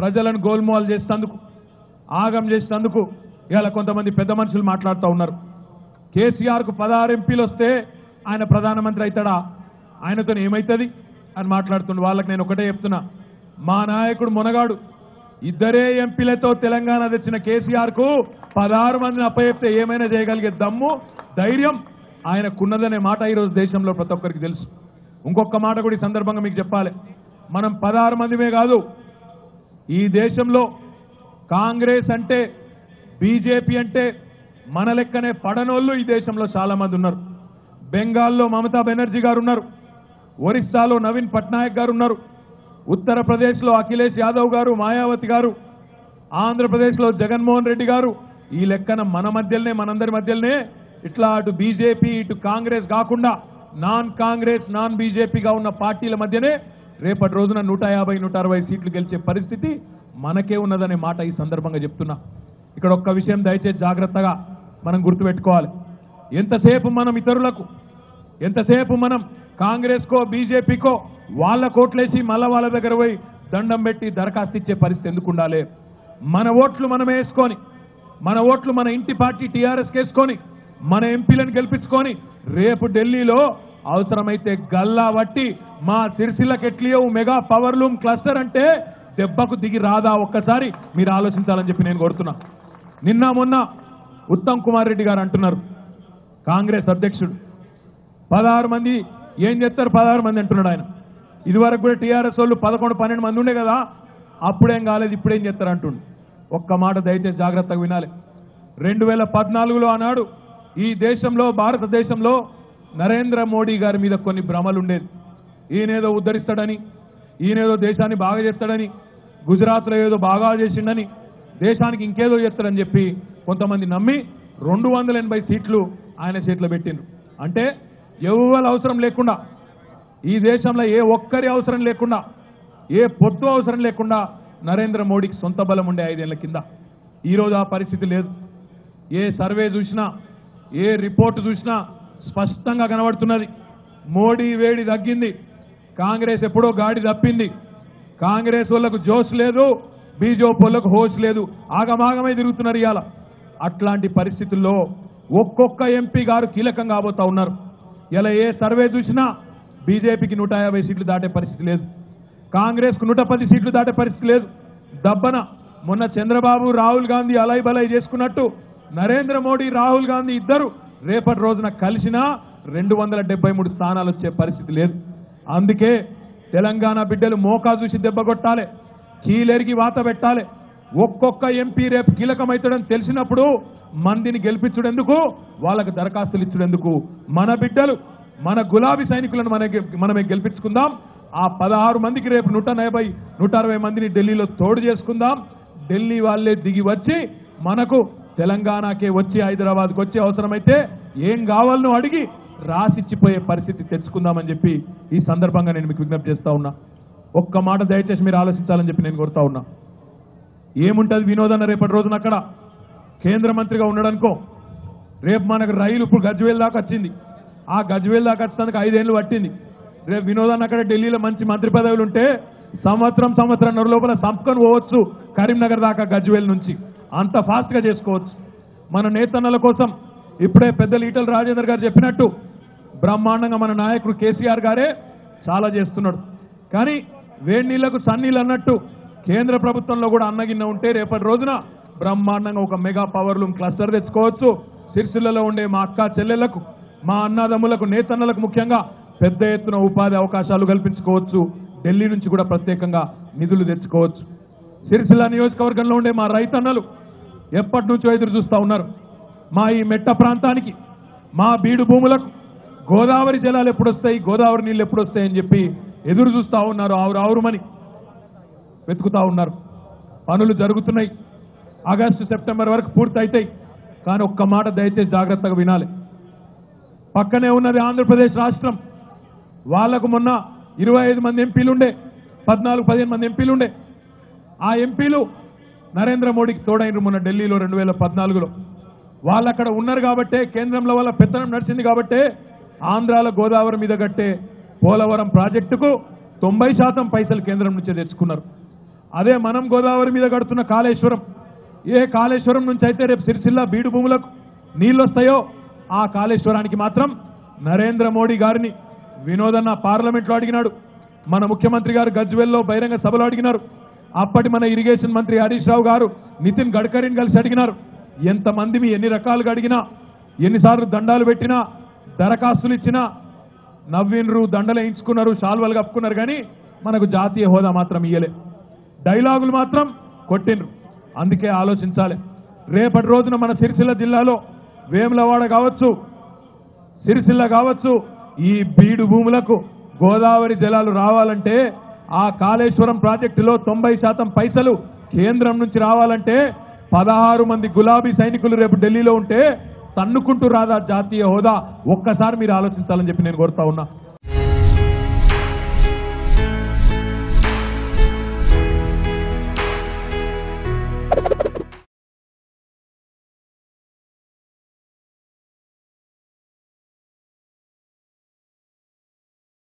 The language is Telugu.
ప్రజలను గోల్మాల్ చేసేందుకు ఆగం చేసేందుకు ఇవాళ కొంతమంది పెద్ద మనుషులు మాట్లాడుతూ ఉన్నారు. కేసీఆర్కు 16 ఎంపీలు వస్తే ఆయన ప్రధానమంత్రి అవుతాడా, ఆయనతో ఏమవుతుంది అని మాట్లాడుతుండే వాళ్ళకి నేను ఒకటే చెప్తున్నా, మా నాయకుడు మునగాడు 2 ఎంపీలతో తెలంగాణ తెచ్చిన కేసీఆర్కు 16 మందిని అప్పచెప్తే ఏమైనా చేయగలిగే దమ్ము ధైర్యం ఆయనకున్నదనే మాట ఈరోజు దేశంలో ప్రతి ఒక్కరికి తెలుసు. ఇంకొక మాట కూడా ఈ సందర్భంగా మీకు చెప్పాలి, మనం 16 మందిమే కాదు, ఈ దేశంలో కాంగ్రెస్ అంటే బీజేపీ అంటే మన లెక్కనే పడనోళ్ళు ఈ దేశంలో చాలా మంది ఉన్నారు. బెంగాల్లో మమతా బెనర్జీ గారు ఉన్నారు, ఒరిస్సాలో నవీన్ పట్నాయక్ గారు ఉన్నారు, ఉత్తరప్రదేశ్లో అఖిలేష్ యాదవ్ గారు, మాయావతి గారు, ఆంధ్రప్రదేశ్లో జగన్మోహన్ రెడ్డి గారు. ఈ లెక్కన మన మధ్యలోనే మనందరి మధ్యలోనే ఇట్లా అటు బీజేపీ ఇటు కాంగ్రెస్ కాకుండా నాన్ కాంగ్రెస్ నాన్ బీజేపీగా ఉన్న పార్టీల మధ్యనే రేపటి రోజున 150, 160 సీట్లు గెలిచే పరిస్థితి మనకే ఉన్నదనే మాట ఈ సందర్భంగా చెప్తున్నా. ఇక్కడ ఒక్క విషయం దయచేసి జాగ్రత్తగా మనం గుర్తుపెట్టుకోవాలి. ఎంతసేపు మనం ఇతరులకు, ఎంతసేపు మనం కాంగ్రెస్కో బీజేపీకో వాళ్ళ కోట్లేసి మళ్ళా వాళ్ళ దగ్గర పోయి దండం పెట్టి దరఖాస్తు ఇచ్చే పరిస్థితి ఎందుకు ఉండాలి? మన ఓట్లు మనం వేసుకొని, మన ఓట్లు మన ఇంటి పార్టీ టీఆర్ఎస్కి వేసుకొని మన ఎంపీలను గెలిపించుకొని రేపు ఢిల్లీలో అవసరమైతే గల్లా వట్టి మా సిరిసిల్లకి ఎట్లియో మెగా పవర్ లూమ్ క్లస్టర్ అంటే దెబ్బకు దిగి రాదా ఒక్కసారి మీరు ఆలోచించాలని చెప్పి నేను కోరుతున్నా. నిన్న మొన్న ఉత్తమ్ కుమార్ రెడ్డి గారు అంటున్నారు, కాంగ్రెస్ అధ్యక్షుడు 16 మంది ఏం చేస్తారు, 16 మంది అంటున్నాడు ఆయన. ఇదివరకు కూడా టీఆర్ఎస్ వాళ్ళు 11, 12 మంది ఉండే కదా, అప్పుడేం కాలేదు ఇప్పుడేం చేస్తారు అంటుండు. ఒక్క మాట దయచేసి జాగ్రత్తగా వినాలి. 2014లో ఆనాడు ఈ దేశంలో భారతదేశంలో నరేంద్ర మోడీ గారి మీద కొన్ని భ్రమలు ఉండేది. ఈయనేదో ఉద్ధరిస్తాడని, ఈయనేదో దేశాన్ని బాగా చేస్తాడని, గుజరాత్లో ఏదో బాగా చేసిండని, దేశానికి ఇంకేదో చేస్తాడని చెప్పి కొంతమంది నమ్మి 280 సీట్లు ఆయన చేతిలో పెట్టిండ్రు. అంటే ఎవరి అవసరం లేకుండా, ఈ దేశంలో ఏ ఒక్కరి అవసరం లేకుండా, ఏ పొత్తు అవసరం లేకుండా నరేంద్ర మోడీకి సొంత బలం ఉండే 5 ఏళ్ల కింద. ఈరోజు ఆ పరిస్థితి లేదు. ఏ సర్వే చూసినా, ఏ రిపోర్టు చూసినా స్పష్టంగా కనబడుతున్నది, మోడీ వేడి తగ్గింది, కాంగ్రెస్ ఎప్పుడో గాడి తప్పింది, కాంగ్రెస్ వాళ్ళకు జోష్ లేదు, బీజేపీ వాళ్ళకు హోష్ లేదు, ఆగమాగమై తిరుగుతున్నారు ఇవాళ. అట్లాంటి పరిస్థితుల్లో ఒక్కొక్క ఎంపీ గారు కీలకం కాబోతా ఉన్నారు. ఇలా ఏ సర్వే చూసినా బీజేపీకి 150 సీట్లు దాటే పరిస్థితి లేదు, కాంగ్రెస్కు 110 సీట్లు దాటే పరిస్థితి లేదు. దబ్బన మొన్న చంద్రబాబు రాహుల్ గాంధీ అలై బలై చేసుకున్నట్టు నరేంద్ర మోడీ రాహుల్ గాంధీ ఇద్దరు రేపటి రోజున కలిసినా 273 స్థానాలు వచ్చే పరిస్థితి లేదు. అందుకే తెలంగాణ బిడ్డలు మోకా చూసి దెబ్బ కొట్టాలి, కీలెరిగి వాత పెట్టాలి. ఒక్కొక్క ఎంపీ రేపు కీలకమవుతాడని తెలిసినప్పుడు మందిని గెలిపించుడెందుకు, వాళ్ళకు దరఖాస్తులు ఇచ్చుడెందుకు? మన బిడ్డలు, మన గులాబీ సైనికులను మనమే గెలిపించుకుందాం. ఆ 16 మందికి రేపు 180, 160 మందిని ఢిల్లీలో తోడు చేసుకుందాం. ఢిల్లీ వాళ్ళే దిగి వచ్చి మనకు తెలంగాణకే వచ్చి హైదరాబాద్కు వచ్చి అవసరమైతే ఏం కావాలనో అడిగి రాసిచ్చిపోయే పరిస్థితి తెచ్చుకుందామని చెప్పి ఈ సందర్భంగా నేను మీకు విజ్ఞప్తి చేస్తా ఉన్నా. ఒక్క మాట దయచేసి మీరు ఆలోచించాలని చెప్పి నేను కోరుతా ఉన్నా. ఏముంటుంది వినోదన్న రేపటి రోజున అక్కడ కేంద్ర మంత్రిగా ఉన్నాడనుకో, రేపు మనకు రైలు ఇప్పుడు గజ్వేల్ దాకా వచ్చింది, ఆ గజ్వేల్ దాకా వచ్చేందుకు 5 ఏళ్ళు పట్టింది. రేపు వినోదన్న అక్కడ ఢిల్లీలో మంచి మంత్రి పదవులు ఉంటే సంవత్సరం లోపల సంపకను పోవచ్చు కరీంనగర్ దాకా గజ్వేల్ నుంచి, అంత ఫాస్ట్గా చేసుకోవచ్చు. మన నేతన్నల కోసం ఇప్పుడే పెద్దలు ఈటల రాజేందర్ గారు చెప్పినట్టు బ్రహ్మాండంగా మన నాయకుడు కేసీఆర్ గారే చాలా చేస్తున్నాడు. కానీ వేడి నీళ్లకు సన్నీళ్ళు అన్నట్టు కేంద్ర ప్రభుత్వంలో కూడా అన్నగిన్న ఉంటే రేపటి రోజున బ్రహ్మాండంగా ఒక మెగా పవర్ లూమ్ క్లస్టర్ తెచ్చుకోవచ్చు. సిరిసిల్లలో ఉండే మా అక్క చెల్లెళ్లకు, మా అన్నదమ్ములకు, నేతన్నలకు ముఖ్యంగా పెద్ద ఎత్తున ఉపాధి అవకాశాలు కల్పించుకోవచ్చు. ఢిల్లీ నుంచి కూడా ప్రత్యేకంగా నిధులు తెచ్చుకోవచ్చు. సిరిసిల్ల నియోజకవర్గంలో ఉండే మా రైతన్నలు ఎప్పటి నుంచో ఎదురు చూస్తూ ఉన్నారు. మా ఈ మెట్ట ప్రాంతానికి, మా బీడు భూములకు గోదావరి జలాలు ఎప్పుడు వస్తాయి, గోదావరి నీళ్ళు ఎప్పుడు వస్తాయని చెప్పి ఎదురు చూస్తూ ఉన్నారు. ఆవురుమని వెతుకుతా ఉన్నారు. పనులు జరుగుతున్నాయి, ఆగస్టు సెప్టెంబర్ వరకు పూర్తి అవుతాయి. కానీ ఒక్క మాట దయచేసి జాగ్రత్తగా వినాలి. పక్కనే ఉన్నది ఆంధ్రప్రదేశ్ రాష్ట్రం. వాళ్లకు మొన్న 25 మంది ఎంపీలుండే, 14-15 మంది ఎంపీలుండే. ఆ ఎంపీలు నరేంద్ర మోడీకి తోడైనరు మొన్న ఢిల్లీలో 2014లో. వాళ్ళు అక్కడ ఉన్నారు కాబట్టే, కేంద్రంలో వాళ్ళ పెత్తనం నడిచింది కాబట్టే ఆంధ్రాల గోదావరి మీద కట్టే పోలవరం ప్రాజెక్టుకు 90% పైసలు కేంద్రం నుంచే తెచ్చుకున్నారు. అదే మనం గోదావరి మీద కడుతున్న కాళేశ్వరం, ఏ కాళేశ్వరం నుంచి అయితే రేపు సిరిసిల్ల బీడు భూములకు నీళ్ళు వస్తాయో ఆ కాళేశ్వరానికి మాత్రం నరేంద్ర మోడీ గారిని వినోదన్న పార్లమెంట్లో అడిగినాడు, మన ముఖ్యమంత్రి గారు గజ్వెల్లో బహిరంగ సభలో అడిగినారు, అప్పటి మన ఇరిగేషన్ మంత్రి హరీష్ రావు గారు నితిన్ గడ్కరీని కలిసి అడిగినారు. ఎంతమంది మీ ఎన్ని రకాలుగా అడిగినా, ఎన్నిసార్లు దండాలు పెట్టినా, దరఖాస్తులు ఇచ్చినా నవ్వినరు, దండలు వేయించుకున్నారు, శాల్వాలు కప్పుకున్నారు, కానీ మనకు జాతీయ హోదా మాత్రం ఇయ్యలే. డైలాగులు మాత్రం కొట్టినరు. అందుకే ఆలోచించాలి. రేపటి రోజున మన సిరిసిల్ల జిల్లాలో వేములవాడ కావచ్చు, సిరిసిల్ల కావచ్చు, ఈ బీడు భూములకు గోదావరి జలాలు రావాలంటే, ఆ కాళేశ్వరం ప్రాజెక్టులో 90% పైసలు కేంద్రం నుంచి రావాలంటే 16 మంది గులాబీ సైనికులు రేపు ఢిల్లీలో ఉంటే తన్నుకుంటూ రాదా జాతీయ హోదా? ఒక్కసారి మీరు ఆలోచించాలని చెప్పి నేను కోరుతా ఉన్నా.